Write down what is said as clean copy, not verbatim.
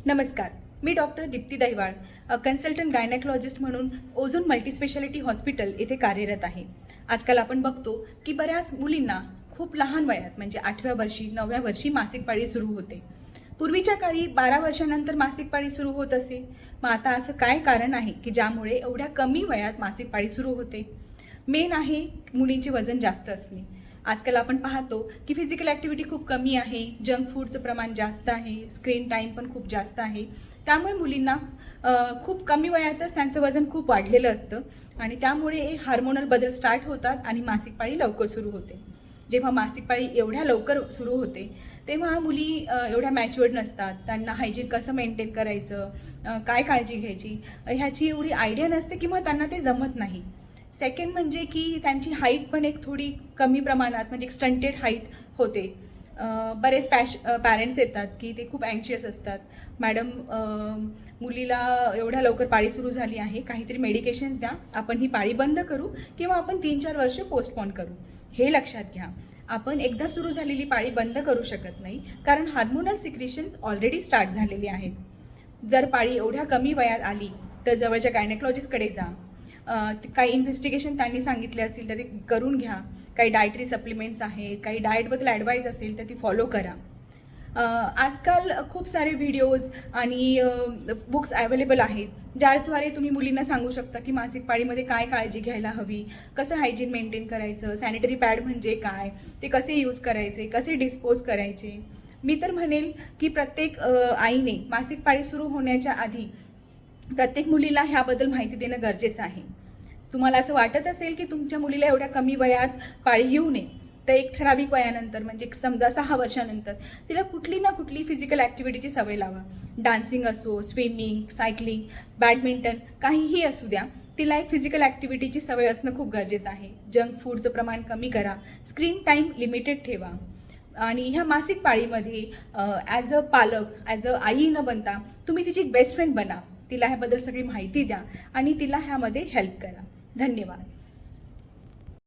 नमस्कार, मी doctor Deepti Dahiwal, consultant gynaecologist म्हणून ozone multispeciality hospital येथे कार्यरत आहे. आजकाल आपण बघतो की बऱ्याच मुलींना खूप लहान वयात म्हणजे 8व्या वर्षी 9व्या वर्षी मासिक पाळी सुरू होते. पूर्वीच्या काळी 12 वर्षानंतर मासिक पाळी सुरू होत असे. मग आता असं काय कारण आहे की ज्यामुळे एवढ्या कमी वयात मासिक पाळी सुरू होते? मेन आहे मुलींचे वजन जास्त असणे. आजकाल आपण पाहतो की फिजिकल ॲक्टिव्हिटी खूप कमी आहे, जंक फूडचं प्रमाण जास्त आहे, स्क्रीन टाईम पण खूप जास्त आहे. त्यामुळे मुलींना खूप कमी वयातच त्यांचं वजन खूप वाढलेलं असतं आणि त्यामुळे हार्मोनल बदल स्टार्ट होतात आणि मासिक पाळी लवकर सुरू होते. जेव्हा मासिक पाळी एवढ्या लवकर सुरू होते तेव्हा मुली एवढ्या मॅच्युअर्ड नसतात. त्यांना हायजीन कसं मेंटेन करायचं, काय काळजी घ्यायची ह्याची एवढी आयडिया नसते किंवा त्यांना ते जमत नाही. सेकंड म्हणजे की त्यांची हाईट पण एक थोडी कमी प्रमाणात म्हणजे एक स्टंटेड हाईट होते. बरेच पॅरेंट्स येतात की ते खूप अँक्शियस असतात, मॅडम मुलीला एवढ्या लवकर पाळी सुरू झाली आहे, काहीतरी मेडिकेशन्स द्या, आपण ही पाळी बंद करू किंवा आपण 3-4 वर्ष पोस्टपोन करू. हे लक्षात घ्या, आपण एकदा सुरू झालेली पाळी बंद करू शकत नाही, कारण हार्मोनल सिक्रिशन्स ऑलरेडी स्टार्ट झालेली आहेत. जर पाळी एवढ्या कमी वयात आली तर जवळच्या गायनेकोलॉजिस्टकडे जा. काही इन्व्हेस्टिगेशन त्यांनी सांगितले असेल तर ते करून घ्या. काही डायटरी सप्लिमेंट्स आहेत, काही डाएटबद्दल ॲडवाईस असेल तर ती फॉलो करा. आजकाल खूप सारे व्हिडिओज आणि बुक्स अवेलेबल आहेत, ज्याद्वारे तुम्ही मुलींना सांगू शकता की मासिक पाळीमध्ये काय काळजी घ्यायला हवी, कसं हायजीन मेंटेन करायचं, सॅनिटरी पॅड म्हणजे काय, ते कसे यूज करायचे, कसे डिस्पोज करायचे. मी तर म्हणेल की प्रत्येक आईने मासिक पाळी सुरू होण्याच्या आधी प्रत्येक मुलीला ह्याबद्दल माहिती देणं गरजेचं आहे. तुम्हाला असं वाटत असेल की तुमच्या मुलीला एवढ्या कमी वयात पाळी येऊ नये, तर एक ठराविक वयानंतर म्हणजे समजा 6 वर्षानंतर तिला कुठली ना कुठली फिजिकल ॲक्टिव्हिटीची सवय लावा. डान्सिंग असो, स्विमिंग, सायकलिंग, बॅडमिंटन, काहीही असू द्या, तिला एक फिजिकल ॲक्टिव्हिटीची सवय असणं खूप गरजेचं आहे. जंक फूडचं प्रमाण कमी करा, स्क्रीन टाईम लिमिटेड ठेवा आणि ह्या मासिक पाळीमध्ये ॲज अ पालक, ॲज अ आई न बनता तुम्ही तिची बेस्ट फ्रेंड बना. तिला ह्याबद्दल सगळी माहिती द्या आणि तिला ह्यामध्ये हेल्प करा. धन्यवाद.